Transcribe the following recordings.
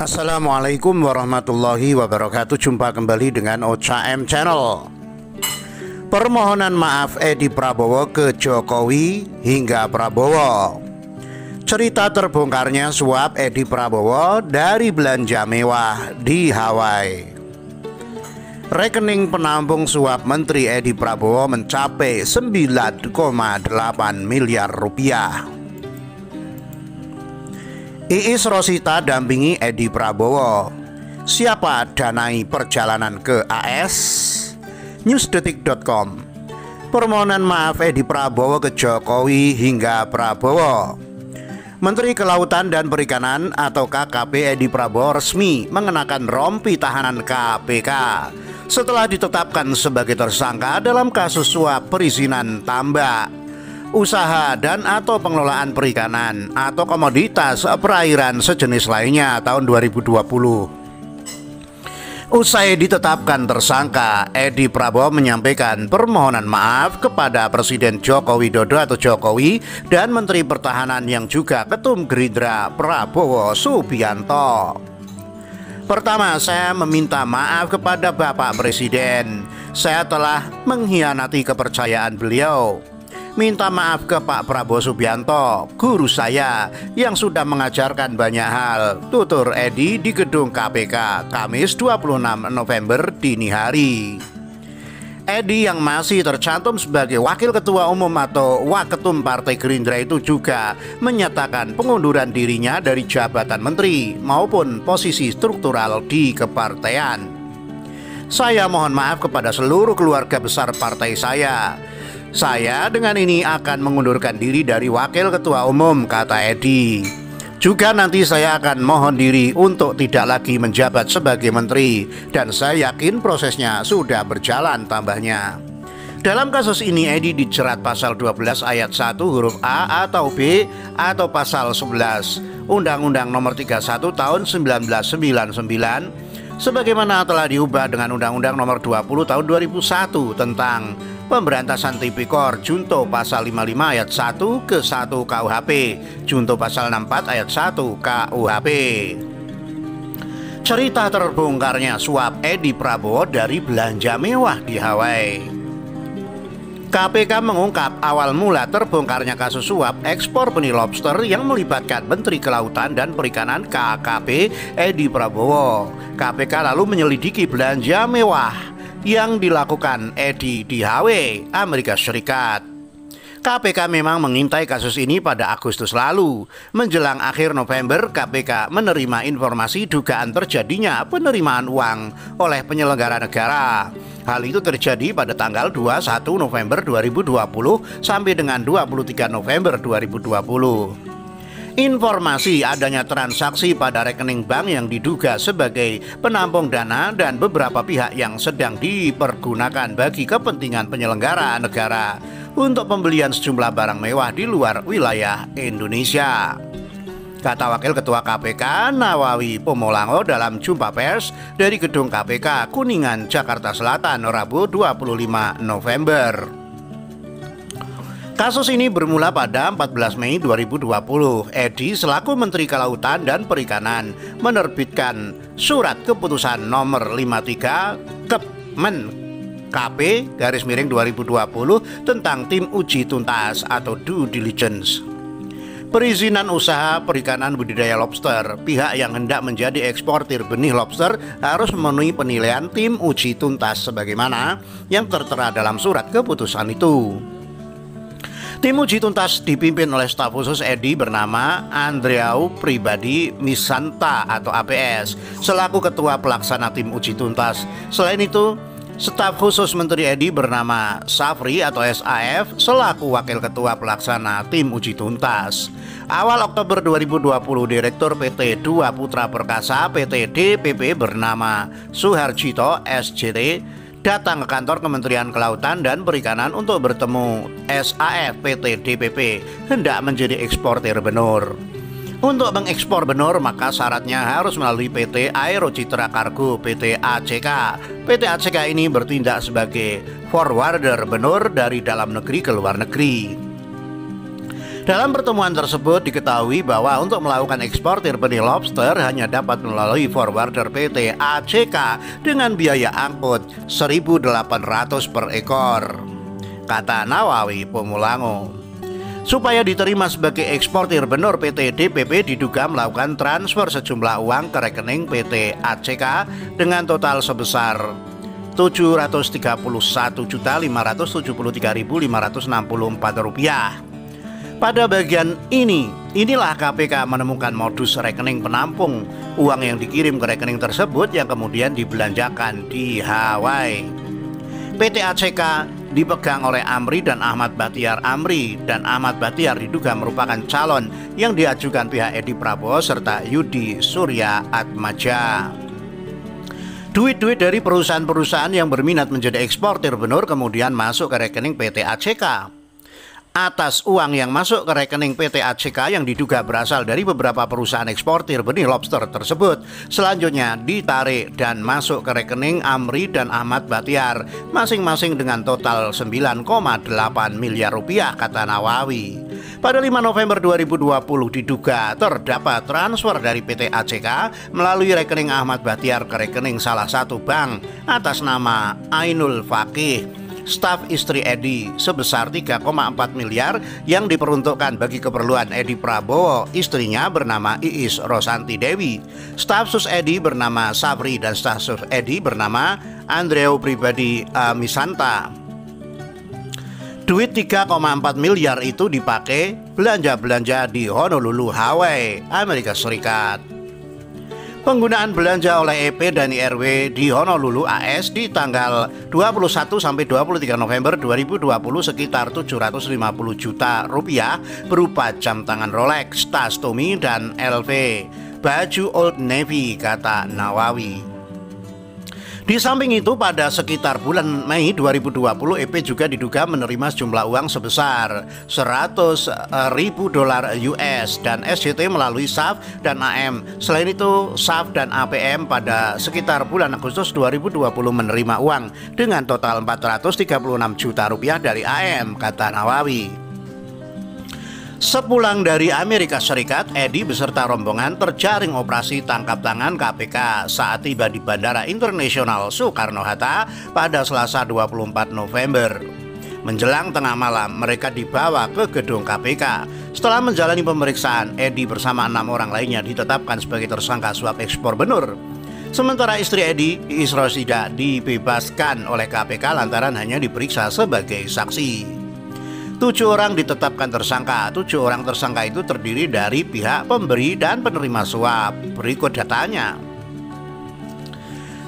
Assalamualaikum warahmatullahi wabarakatuh. Jumpa kembali dengan OCM Channel. Permohonan maaf Edi Prabowo ke Jokowi hingga Prabowo. Cerita terbongkarnya suap Edi Prabowo dari belanja mewah di Hawaii. Rekening penampung suap Menteri Edi Prabowo mencapai 9,8 miliar rupiah. Iis Rosita dampingi Edi Prabowo. Siapa danai perjalanan ke AS? Newsdetik.com. Permohonan maaf Edi Prabowo ke Jokowi hingga Prabowo. Menteri Kelautan dan Perikanan atau KKP Edi Prabowo resmi mengenakan rompi tahanan KPK setelah ditetapkan sebagai tersangka dalam kasus suap perizinan tambak, usaha dan atau pengelolaan perikanan atau komoditas perairan sejenis lainnya tahun 2020. Usai ditetapkan tersangka, Edi Prabowo menyampaikan permohonan maaf kepada Presiden Joko Widodo atau Jokowi dan Menteri Pertahanan yang juga Ketum Gerindra Prabowo Subianto. Pertama, saya meminta maaf kepada Bapak Presiden. Saya telah mengkhianati kepercayaan beliau. Minta maaf ke Pak Prabowo Subianto, guru saya yang sudah mengajarkan banyak hal, tutur Edi di gedung KPK Kamis 26 November dini hari. Edi yang masih tercantum sebagai Wakil Ketua Umum atau Waketum Partai Gerindra itu juga menyatakan pengunduran dirinya dari jabatan menteri maupun posisi struktural di kepartaian. Saya mohon maaf kepada seluruh keluarga besar partai saya. Saya dengan ini akan mengundurkan diri dari Wakil Ketua Umum, kata Edi. Juga nanti saya akan mohon diri untuk tidak lagi menjabat sebagai menteri. Dan saya yakin prosesnya sudah berjalan, tambahnya. Dalam kasus ini Edi dijerat pasal 12 ayat 1 huruf A atau B atau pasal 11 Undang-Undang Nomor 31 Tahun 1999 sebagaimana telah diubah dengan Undang-Undang Nomor 20 Tahun 2001 tentang Pemberantasan Tipikor Junto pasal 55 ayat 1 ke 1 KUHP, Junto pasal 64 ayat 1 KUHP. Cerita terbongkarnya suap Edi Prabowo dari belanja mewah di Hawaii. KPK mengungkap awal mula terbongkarnya kasus suap ekspor benih lobster yang melibatkan Menteri Kelautan dan Perikanan KKP Edi Prabowo. KPK lalu menyelidiki belanja mewah yang dilakukan Edi di Hawaii, Amerika Serikat. KPK memang mengintai kasus ini pada Agustus lalu. Menjelang akhir November, KPK menerima informasi dugaan terjadinya penerimaan uang oleh penyelenggara negara. Hal itu terjadi pada tanggal 21 November 2020 sampai dengan 23 November 2020. Informasi adanya transaksi pada rekening bank yang diduga sebagai penampung dana dan beberapa pihak yang sedang dipergunakan bagi kepentingan penyelenggara negara untuk pembelian sejumlah barang mewah di luar wilayah Indonesia, kata Wakil Ketua KPK Nawawi Pomolango dalam jumpa pers dari gedung KPK Kuningan, Jakarta Selatan, Rabu 25 November. Kasus ini bermula pada 14 Mei 2020. Edi selaku Menteri Kelautan dan Perikanan menerbitkan surat keputusan nomor 53 Kepmen KP /2020 tentang tim uji tuntas atau due diligence. Perizinan usaha perikanan budidaya lobster. Pihak yang hendak menjadi eksportir benih lobster harus memenuhi penilaian tim uji tuntas sebagaimana yang tertera dalam surat keputusan itu. Tim uji tuntas dipimpin oleh staf khusus Edi bernama Andreau Pribadi Misanta atau APS selaku ketua pelaksana tim uji tuntas. Selain itu, staf khusus Menteri Edi bernama Safri atau SAF selaku wakil ketua pelaksana tim uji tuntas. Awal Oktober 2020, Direktur PT Dua Putra Perkasa PT DPP bernama Suharjito SJT datang ke kantor Kementerian Kelautan dan Perikanan untuk bertemu SAF PT DPP hendak menjadi eksportir benur. Untuk mengekspor benur maka syaratnya harus melalui PT Aero Citra Cargo PT ACK. PT ACK ini bertindak sebagai forwarder benur dari dalam negeri ke luar negeri. Dalam pertemuan tersebut diketahui bahwa untuk melakukan eksportir benih lobster hanya dapat melalui forwarder PT ACK dengan biaya angkut 1.800 per ekor, kata Nawawi Pumulango. Supaya diterima sebagai eksportir benur, PT DPP diduga melakukan transfer sejumlah uang ke rekening PT ACK dengan total sebesar Rp731.573.564. Pada bagian inilah KPK menemukan modus rekening penampung uang yang dikirim ke rekening tersebut yang kemudian dibelanjakan di Hawaii. PT ACK dipegang oleh Amri dan Ahmad Bachtiar. Amri dan Ahmad Bachtiar diduga merupakan calon yang diajukan pihak Edi Prabowo serta Yudi Surya Atmaja. Duit-duit dari perusahaan-perusahaan yang berminat menjadi eksportir benur kemudian masuk ke rekening PT ACK. Atas uang yang masuk ke rekening PT ACK yang diduga berasal dari beberapa perusahaan eksportir benih lobster tersebut, selanjutnya ditarik dan masuk ke rekening Amri dan Ahmad Bachtiar masing-masing dengan total 9,8 miliar rupiah, kata Nawawi. Pada 5 November 2020 diduga terdapat transfer dari PT ACK melalui rekening Ahmad Bachtiar ke rekening salah satu bank atas nama Ainul Fakih, staf istri Edi, sebesar 3,4 miliar yang diperuntukkan bagi keperluan Edi Prabowo. Istrinya bernama Iis Rosanti Dewi, staf sus Edi bernama Safri, dan staf sus Edi bernama Andreu Pribadi Misanta. Duit 3,4 miliar itu dipakai belanja-belanja di Honolulu, Hawaii, Amerika Serikat. Penggunaan belanja oleh EP dan IRW di Honolulu AS di tanggal 21 sampai 23 November 2020 sekitar 750 juta rupiah berupa jam tangan Rolex, tas Tommy dan LV, baju Old Navy, kata Nawawi. Di samping itu, pada sekitar bulan Mei 2020, EP juga diduga menerima sejumlah uang sebesar $100.000 US dan SJT melalui SAF dan AM. Selain itu, SAF dan APM pada sekitar bulan Agustus 2020 menerima uang dengan total 436 juta rupiah dari AM, kata Nawawi. Sepulang dari Amerika Serikat, Edi beserta rombongan terjaring operasi tangkap tangan KPK saat tiba di Bandara Internasional Soekarno-Hatta pada Selasa 24 November. Menjelang tengah malam, mereka dibawa ke gedung KPK. Setelah menjalani pemeriksaan, Edi bersama 6 orang lainnya ditetapkan sebagai tersangka suap ekspor benur. Sementara istri Edi, Iis Rosida, dibebaskan oleh KPK lantaran hanya diperiksa sebagai saksi. 7 orang ditetapkan tersangka. 7 orang tersangka itu terdiri dari pihak pemberi dan penerima suap. Berikut datanya.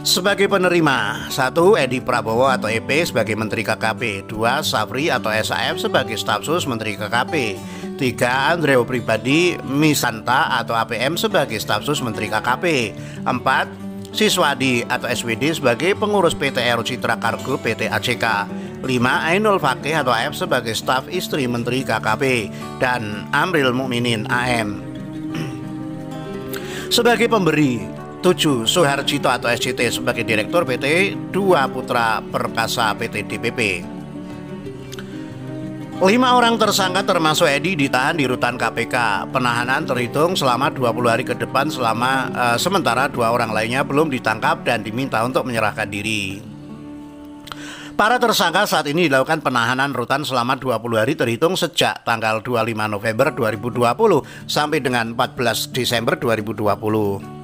Sebagai penerima: 1. Edi Prabowo atau EP sebagai Menteri KKP. 2. Safri atau SAF sebagai staf sus Menteri KKP. 3. Andreu Pribadi Misanta atau APM sebagai staf sus Menteri KKP. 4. Siswadi atau SWD sebagai pengurus PT Aero Citra Kargo PT ACK. 5. Ainul Fakih atau AF sebagai staf istri Menteri KKP. Dan Amril Mukminin AM sebagai pemberi. 7. Suharjito atau SCT sebagai Direktur PT 2 Putra Perkasa PT DPP. 5 orang tersangka termasuk Edi ditahan di rutan KPK. Penahanan terhitung selama 20 hari ke depan, sementara 2 orang lainnya belum ditangkap dan diminta untuk menyerahkan diri. Para tersangka saat ini dilakukan penahanan rutan selama 20 hari terhitung sejak tanggal 25 November 2020 sampai dengan 14 Desember 2020.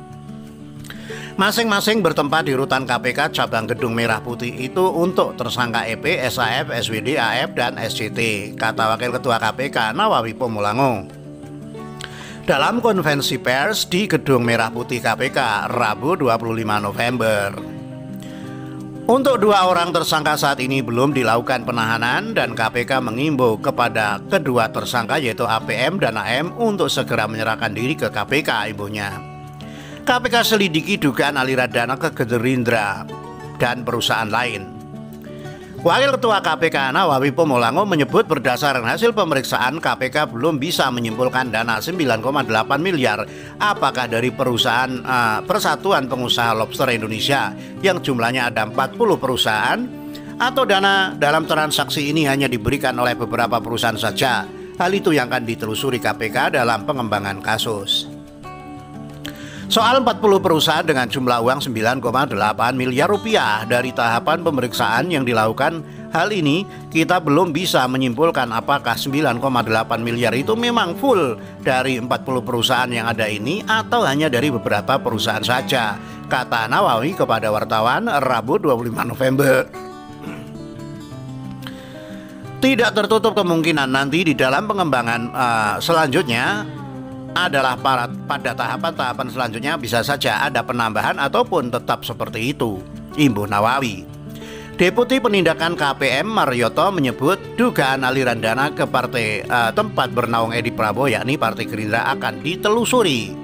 Masing-masing bertempat di rutan KPK cabang Gedung Merah Putih itu untuk tersangka EP, SAF, SWD, AF, dan SCT, kata Wakil Ketua KPK Nawawi Pumulango dalam konvensi pers di Gedung Merah Putih KPK Rabu 25 November. Untuk 2 orang tersangka saat ini belum dilakukan penahanan dan KPK mengimbau kepada kedua tersangka yaitu APM dan AM untuk segera menyerahkan diri ke KPK, ibunya. KPK selidiki dugaan aliran dana ke Gerindra dan perusahaan lain. Wakil Ketua KPK Nawawi Pumulango menyebut berdasarkan hasil pemeriksaan KPK belum bisa menyimpulkan dana 9,8 miliar apakah dari perusahaan Persatuan Pengusaha Lobster Indonesia yang jumlahnya ada 40 perusahaan, atau dana dalam transaksi ini hanya diberikan oleh beberapa perusahaan saja. Hal itu yang akan ditelusuri KPK dalam pengembangan kasus. Soal 40 perusahaan dengan jumlah uang 9,8 miliar rupiah dari tahapan pemeriksaan yang dilakukan, hal ini kita belum bisa menyimpulkan apakah 9,8 miliar itu memang full dari 40 perusahaan yang ada ini atau hanya dari beberapa perusahaan saja, kata Nawawi kepada wartawan Rabu 25 November. Tidak tertutup kemungkinan nanti di dalam pengembangan selanjutnya adalah pada tahapan-tahapan selanjutnya bisa saja ada penambahan ataupun tetap seperti itu, imbuh Nawawi. Deputi Penindakan KPM Marioto menyebut dugaan aliran dana ke partai tempat bernaung Edi Prabowo yakni Partai Gerindra akan ditelusuri.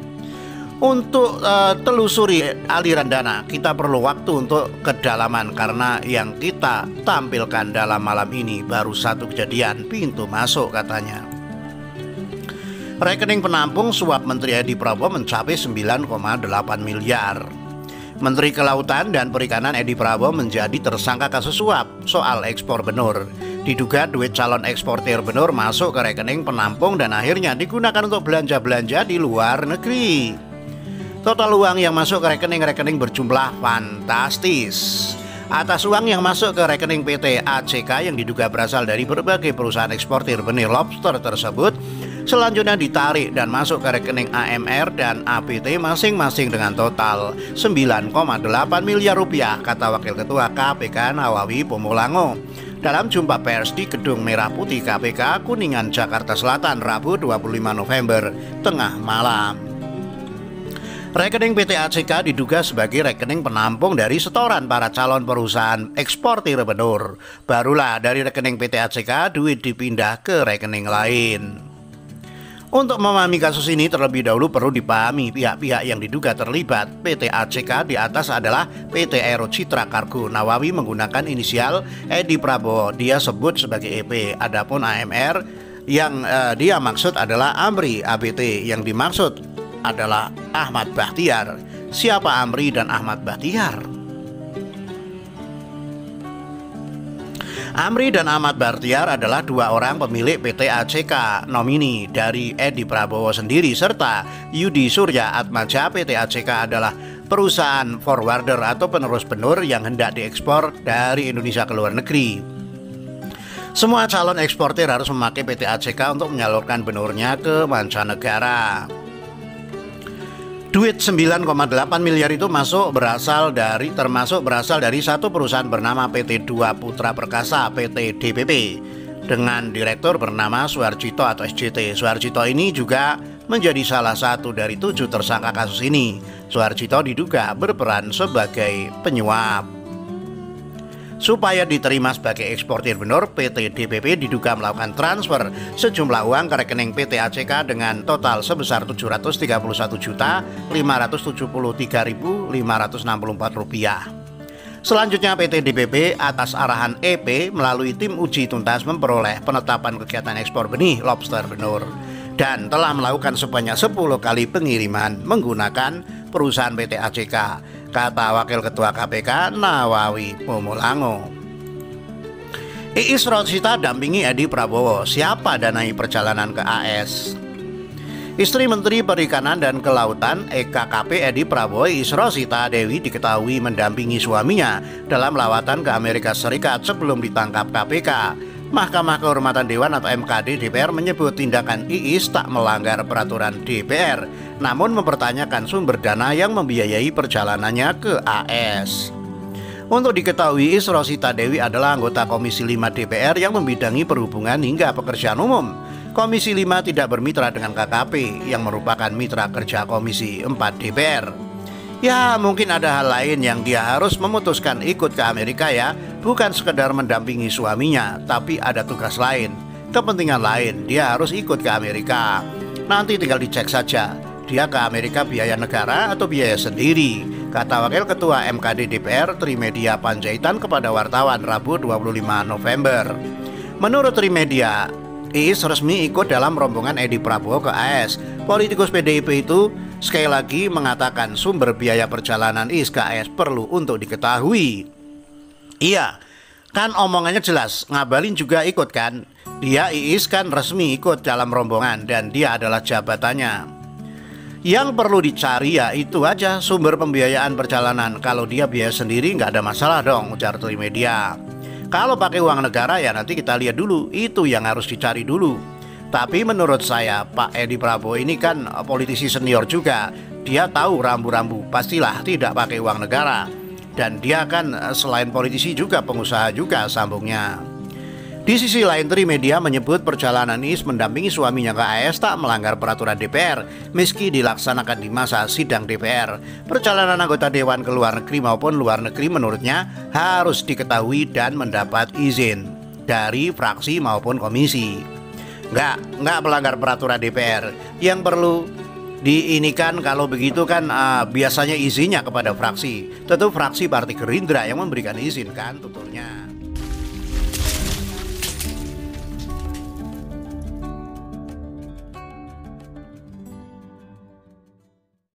Untuk telusuri aliran dana kita perlu waktu untuk kedalaman karena yang kita tampilkan dalam malam ini baru satu kejadian pintu masuk, katanya. Rekening penampung suap Menteri Edi Prabowo mencapai 9,8 miliar. Menteri Kelautan dan Perikanan Edi Prabowo menjadi tersangka kasus suap soal ekspor benur. Diduga duit calon eksportir benur masuk ke rekening penampung dan akhirnya digunakan untuk belanja-belanja di luar negeri. Total uang yang masuk ke rekening-rekening berjumlah fantastis. Atas uang yang masuk ke rekening PT ACK yang diduga berasal dari berbagai perusahaan eksportir benih lobster tersebut, selanjutnya ditarik dan masuk ke rekening AMR dan APT masing-masing dengan total 9,8 miliar rupiah, kata Wakil Ketua KPK Nawawi Pomulango dalam jumpa pers di Gedung Merah Putih KPK Kuningan, Jakarta Selatan, Rabu 25 November, tengah malam. Rekening PT ACK diduga sebagai rekening penampung dari setoran para calon perusahaan eksportir benur. Barulah dari rekening PT ACK duit dipindah ke rekening lain. Untuk memahami kasus ini terlebih dahulu perlu dipahami pihak-pihak yang diduga terlibat. PT ACK di atas adalah PT Aero Citra Cargo. Nawawi menggunakan inisial Edi Prabowo, dia sebut sebagai EP. Adapun AMR yang dia maksud adalah Amri. ABT yang dimaksud adalah Ahmad Bahtiar. Siapa Amri dan Ahmad Bahtiar? Amri dan Ahmad Bahtiar adalah dua orang pemilik PT ACK, nomini dari Edi Prabowo sendiri, serta Yudi Surya Atmaja. PT ACK adalah perusahaan forwarder atau penerus benur yang hendak diekspor dari Indonesia ke luar negeri. Semua calon eksportir harus memakai PT ACK untuk menyalurkan benurnya ke mancanegara. Duit 9,8 miliar itu termasuk berasal dari satu perusahaan bernama PT Dua Putra Perkasa PT DPP dengan direktur bernama Suharjito atau SJT. Suharjito ini juga menjadi salah satu dari 7 tersangka kasus ini. Suharjito diduga berperan sebagai penyuap. Supaya diterima sebagai eksportir benur, PT DPP diduga melakukan transfer sejumlah uang ke rekening PT ACK dengan total sebesar Rp731.573.564. Selanjutnya PT DPP atas arahan EP melalui tim uji tuntas memperoleh penetapan kegiatan ekspor benih lobster benur dan telah melakukan sebanyak 10 kali pengiriman menggunakan perusahaan PT ACK, kata Wakil Ketua KPK Nawawi Pomulango. Iis Rosita dampingi Edi Prabowo, siapa danai perjalanan ke AS? Istri Menteri Perikanan dan Kelautan EKKP Edi Prabowo, Iis Rosita Dewi, diketahui mendampingi suaminya dalam lawatan ke Amerika Serikat sebelum ditangkap KPK. Mahkamah Kehormatan Dewan atau MKD DPR menyebut tindakan Iis tak melanggar peraturan DPR, namun mempertanyakan sumber dana yang membiayai perjalanannya ke AS. Untuk diketahui, Iis Rosita Dewi adalah anggota Komisi 5 DPR yang membidangi perhubungan hingga pekerjaan umum. Komisi 5 tidak bermitra dengan KKP yang merupakan mitra kerja Komisi 4 DPR. Ya, mungkin ada hal lain yang dia harus memutuskan ikut ke Amerika ya. Bukan sekedar mendampingi suaminya, tapi ada tugas lain, kepentingan lain. Dia harus ikut ke Amerika. Nanti tinggal dicek saja, dia ke Amerika biaya negara atau biaya sendiri, kata Wakil Ketua MKD DPR Trimedia Panjaitan kepada wartawan Rabu 25 November. Menurut Trimedia, Iis resmi ikut dalam rombongan Edi Prabowo ke AS. Politikus PDIP itu sekali lagi mengatakan sumber biaya perjalanan Iis ke AS perlu untuk diketahui. Iya, kan omongannya jelas, Ngabalin juga ikut kan? Dia Iis kan resmi ikut dalam rombongan dan dia adalah jabatannya. Yang perlu dicari ya itu aja sumber pembiayaan perjalanan. Kalau dia biaya sendiri nggak ada masalah dong, ujar Trimedia. Kalau pakai uang negara ya nanti kita lihat dulu, itu yang harus dicari dulu. Tapi menurut saya Pak Edi Prabowo ini kan politisi senior juga. Dia tahu rambu-rambu, pastilah tidak pakai uang negara. Dan dia kan selain politisi juga pengusaha juga, sambungnya. Di sisi lain Trimedia menyebut perjalanan Iis mendampingi suaminya ke AS tak melanggar peraturan DPR meski dilaksanakan di masa sidang DPR. Perjalanan anggota Dewan ke luar negeri maupun luar negeri menurutnya harus diketahui dan mendapat izin dari fraksi maupun komisi. Nggak melanggar peraturan DPR. Yang perlu diinikan kalau begitu kan biasanya izinnya kepada fraksi. Tentu fraksi Partai Gerindra yang memberikan izin kan tuturnya.